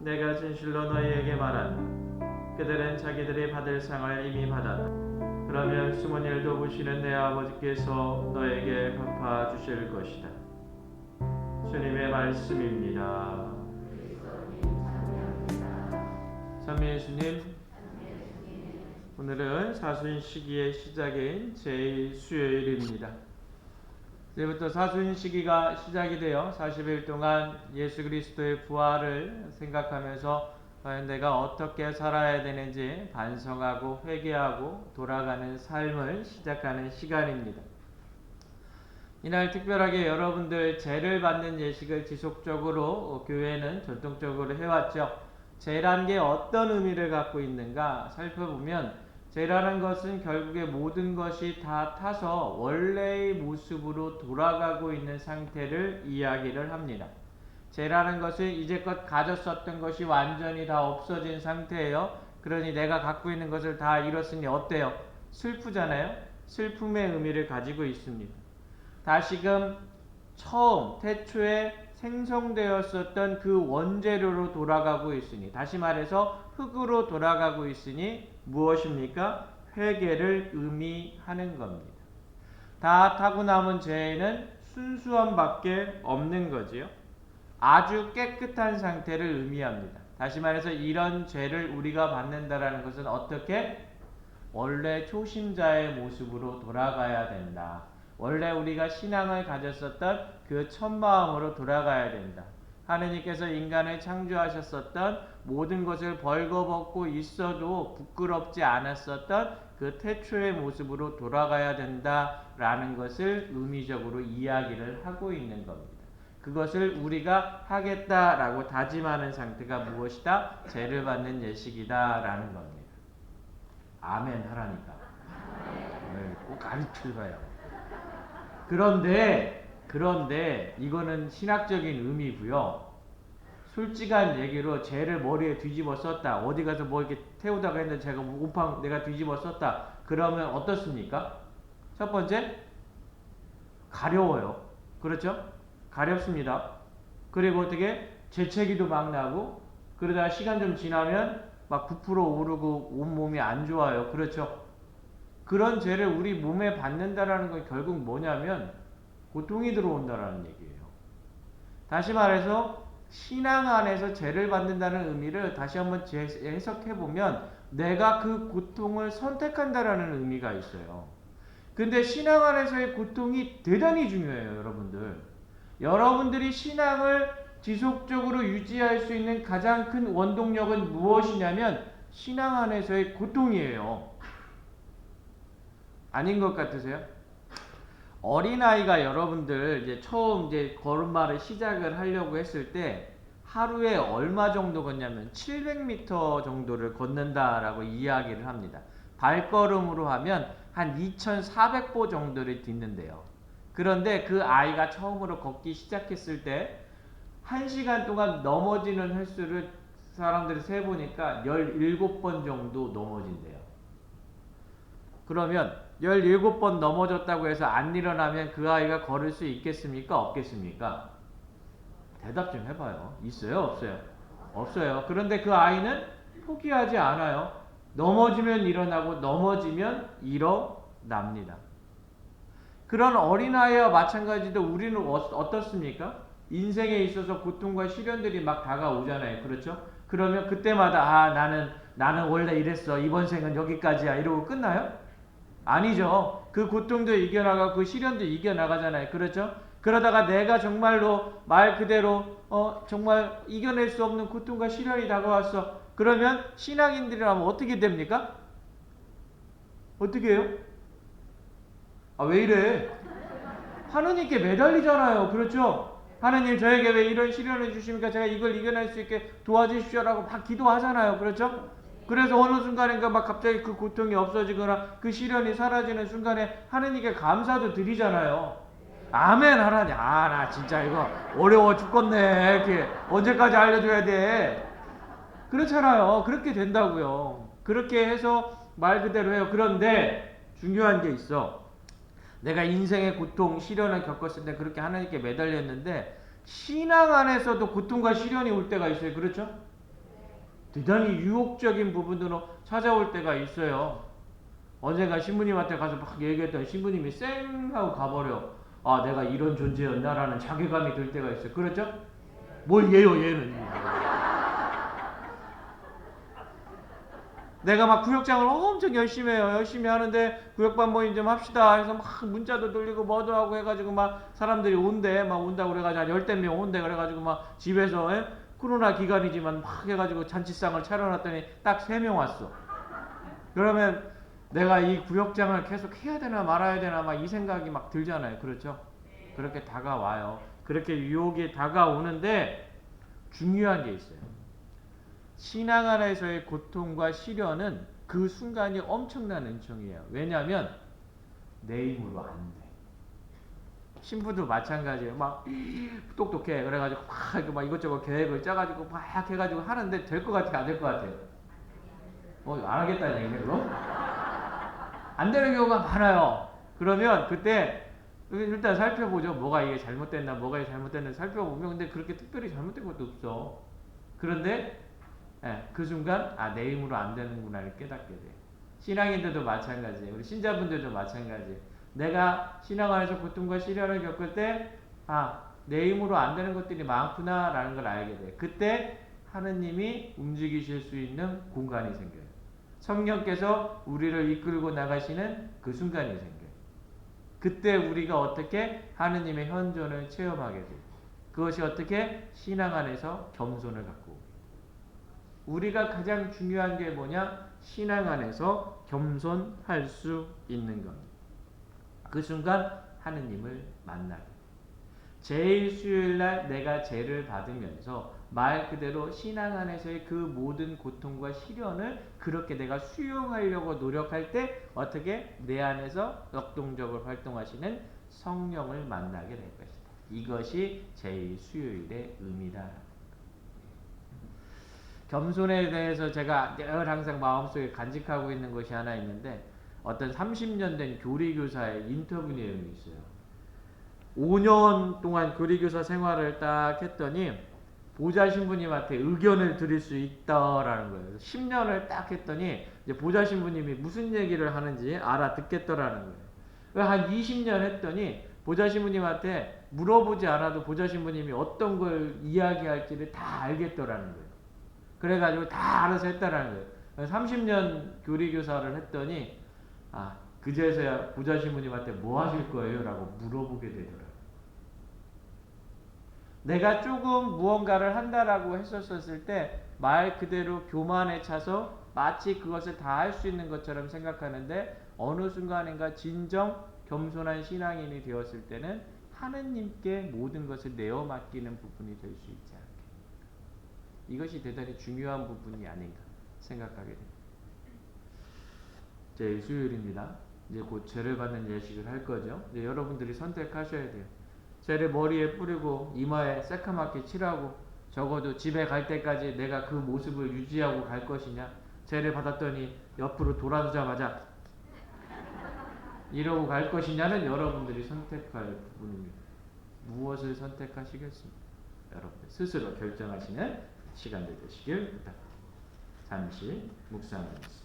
내가 진실로 너희에게 말한다. 그들은 자기들이 받을 상을 이미 받았다. 그러면 숨은 일도 보시는 내 아버지께서 너에게 갚아 주실 것이다. 주님의 말씀입니다. 참여예수님, 오늘은 사순시기의 시작인 제2수요일입니다. 이제부터 사순시기가 시작이 되어 40일 동안 예수 그리스도의 부활을 생각하면서 과연 내가 어떻게 살아야 되는지 반성하고 회개하고 돌아가는 삶을 시작하는 시간입니다. 이날 특별하게 여러분들 제를 받는 예식을 지속적으로 교회는 전통적으로 해왔죠. 제라는 게 어떤 의미를 갖고 있는가 살펴보면, 제라는 것은 결국에 모든 것이 다 타서 원래의 모습으로 돌아가고 있는 상태를 이야기를 합니다. 제라는 것은 이제껏 가졌었던 것이 완전히 다 없어진 상태예요. 그러니 내가 갖고 있는 것을 다 잃었으니 어때요? 슬프잖아요. 슬픔의 의미를 가지고 있습니다. 다시금 처음 태초에 생성되었었던 그 원재료로 돌아가고 있으니, 다시 말해서 흙으로 돌아가고 있으니 무엇입니까? 회개를 의미하는 겁니다. 다 타고 남은 죄는 순수함밖에 없는 거지요. 아주 깨끗한 상태를 의미합니다. 다시 말해서 이런 죄를 우리가 받는다라는 것은 어떻게? 원래 초심자의 모습으로 돌아가야 된다. 원래 우리가 신앙을 가졌었던 그 첫 마음으로 돌아가야 된다. 하느님께서 인간을 창조하셨었던 모든 것을 벌거벗고 있어도 부끄럽지 않았었던 그 태초의 모습으로 돌아가야 된다라는 것을 의미적으로 이야기를 하고 있는 겁니다. 그것을 우리가 하겠다라고 다짐하는 상태가 무엇이다? 죄를 받는 예식이다라는 겁니다. 아멘 하라니까. 꼭 가르쳐봐요. 그런데 이거는 신학적인 의미고요. 솔직한 얘기로 죄를 머리에 뒤집어 썼다. 어디 가서 뭐 이렇게 태우다가 했는데 제가 곰팡 내가 뒤집어 썼다. 그러면 어떻습니까? 첫 번째, 가려워요. 그렇죠? 가렵습니다. 그리고 어떻게 재채기도 막 나고, 그러다가 시간 좀 지나면 막 부풀어 오르고 온몸이 안 좋아요. 그렇죠? 그런 죄를 우리 몸에 받는다라는 건 결국 뭐냐면 고통이 들어온다라는 얘기예요. 다시 말해서 신앙 안에서 죄를 받는다는 의미를 다시 한번 해석해보면 내가 그 고통을 선택한다라는 의미가 있어요. 근데 신앙 안에서의 고통이 대단히 중요해요, 여러분들. 여러분들이 신앙을 지속적으로 유지할 수 있는 가장 큰 원동력은 무엇이냐면 신앙 안에서의 고통이에요. 아닌 것 같으세요? 어린아이가 여러분들 이제 처음 이제 걸음마를 시작을 하려고 했을 때 하루에 얼마 정도 걷냐면 700m 정도를 걷는다라고 이야기를 합니다. 발걸음으로 하면 한 2400보 정도를 딛는데요. 그런데 그 아이가 처음으로 걷기 시작했을 때 1시간 동안 넘어지는 횟수를 사람들이 세보니까 17번 정도 넘어진대요. 그러면 17번 넘어졌다고 해서 안 일어나면 그 아이가 걸을 수 있겠습니까? 없겠습니까? 대답 좀 해봐요. 있어요? 없어요? 없어요. 그런데 그 아이는 포기하지 않아요. 넘어지면 일어나고 넘어지면 일어납니다. 그런 어린아이와 마찬가지로 우리는 어떻습니까? 인생에 있어서 고통과 시련들이 막 다가오잖아요. 그렇죠? 그러면 그때마다 나는 원래 이랬어. 이번 생은 여기까지야. 이러고 끝나요? 아니죠. 그 고통도 이겨나가고 그 시련도 이겨나가잖아요. 그렇죠? 그러다가 내가 정말로 말 그대로 정말 이겨낼 수 없는 고통과 시련이 다가왔어. 그러면 신앙인들이라면 어떻게 됩니까? 어떻게 해요? 아, 왜 이래? 하느님께 매달리잖아요. 그렇죠? 하느님 저에게 왜 이런 시련을 주십니까? 제가 이걸 이겨낼 수 있게 도와주십시오라고 막 기도하잖아요. 그렇죠? 그래서 어느 순간인가 막 갑자기 그 고통이 없어지거나 그 시련이 사라지는 순간에 하느님께 감사도 드리잖아요. 아멘 하라니. 나 진짜 이거 어려워 죽겠네. 이렇게 언제까지 알려줘야 돼? 그렇잖아요. 그렇게 된다고요. 그렇게 해서 말 그대로 해요. 그런데 중요한 게 있어. 내가 인생의 고통, 시련을 겪었을 때 그렇게 하나님께 매달렸는데 신앙 안에서도 고통과 시련이 올 때가 있어요. 그렇죠? 대단히 유혹적인 부분으로 찾아올 때가 있어요. 언젠가 신부님한테 가서 막 얘기했더니 신부님이 쌩 하고 가버려. 아, 내가 이런 존재였나라는 자괴감이 들 때가 있어요. 그렇죠? 뭘 얘요, 얘는. 내가 막 구역장을 엄청 열심히 해요. 열심히 하는데 구역반 모임 좀 합시다 해서 막 문자도 돌리고 뭐도 하고 해가지고 막 사람들이 온대. 막 온다고 그래가지고 한 열댓 명 온대. 그래가지고 막 집에서 코로나 기간이지만 막 해가지고 잔치상을 차려놨더니 딱 3명 왔어. 그러면 내가 이 구역장을 계속 해야 되나 말아야 되나 막 이 생각이 막 들잖아요. 그렇죠? 그렇게 다가와요. 그렇게 유혹이 다가오는데 중요한 게 있어요. 신앙 안에서의 고통과 시련은 그 순간이 엄청난 은총이에요. 왜냐하면 내 힘으로 안 돼. 신부도 마찬가지예요. 막 똑똑해. 그래가지고 막 이것저것 계획을 짜가지고 막 해가지고 하는데 될 것 같아요? 안 될 것 같아요? 안 하겠다는 얘기네, 그럼? 안 되는 경우가 많아요. 그러면 그때 일단 살펴보죠. 뭐가 이게 잘못됐나, 뭐가 이게 잘못됐나 살펴보면 근데 그렇게 특별히 잘못된 것도 없어. 그런데 그 순간 내 힘으로 안 되는구나 를 깨닫게 돼. 신앙인들도 마찬가지예요. 우리 신자분들도 마찬가지예요. 내가 신앙 안에서 고통과 시련을 겪을 때 내 힘으로 안 되는 것들이 많구나 라는 걸 알게 돼. 그때 하느님이 움직이실 수 있는 공간이 생겨요. 성령께서 우리를 이끌고 나가시는 그 순간이 생겨요. 그때 우리가 어떻게 하느님의 현존을 체험하게 돼요. 그것이 어떻게 신앙 안에서 겸손을 갖고 우리가 가장 중요한 게 뭐냐? 신앙 안에서 겸손할 수 있는 겁니다. 그 순간 하느님을 만나게. 제일 수요일날 내가 죄를 받으면서 말 그대로 신앙 안에서의 그 모든 고통과 시련을 그렇게 내가 수용하려고 노력할 때 어떻게 내 안에서 역동적으로 활동하시는 성령을 만나게 될 것이다. 이것이 제일 수요일의 의미다. 겸손에 대해서 제가 늘 항상 마음속에 간직하고 있는 것이 하나 있는데 어떤 30년 된 교리교사의 인터뷰 내용이 있어요. 5년 동안 교리교사 생활을 딱 했더니 보좌 신부님한테 의견을 드릴 수 있다라는 거예요. 10년을 딱 했더니 이제 보좌 신부님이 무슨 얘기를 하는지 알아듣겠더라는 거예요. 한 20년 했더니 보좌 신부님한테 물어보지 않아도 보좌 신부님이 어떤 걸 이야기할지를 다 알겠더라는 거예요. 그래가지고 다 알아서 했다라는 거예요. 30년 교리교사를 했더니 그제서야 보좌 신부님한테 뭐 하실 거예요? 라고 물어보게 되더라고요. 내가 조금 무언가를 한다라고 했었을 때 말 그대로 교만에 차서 마치 그것을 다 할 수 있는 것처럼 생각하는데 어느 순간인가 진정 겸손한 신앙인이 되었을 때는 하느님께 모든 것을 내어 맡기는 부분이 될 수 있지 않을까. 이것이 대단히 중요한 부분이 아닌가 생각하게 됩니다. 제 수요일입니다. 이제 곧 죄를 받는 예식을 할 거죠. 이제 여러분들이 선택하셔야 돼요. 죄를 머리에 뿌리고 이마에 새카맣게 칠하고 적어도 집에 갈 때까지 내가 그 모습을 유지하고 갈 것이냐, 죄를 받았더니 옆으로 돌아서자마자 이러고 갈 것이냐는 여러분들이 선택할 부분입니다. 무엇을 선택하시겠습니까? 여러분들 스스로 결정하시는 시간들 되시길 부탁드립니다. 잠시 묵상하겠습니다.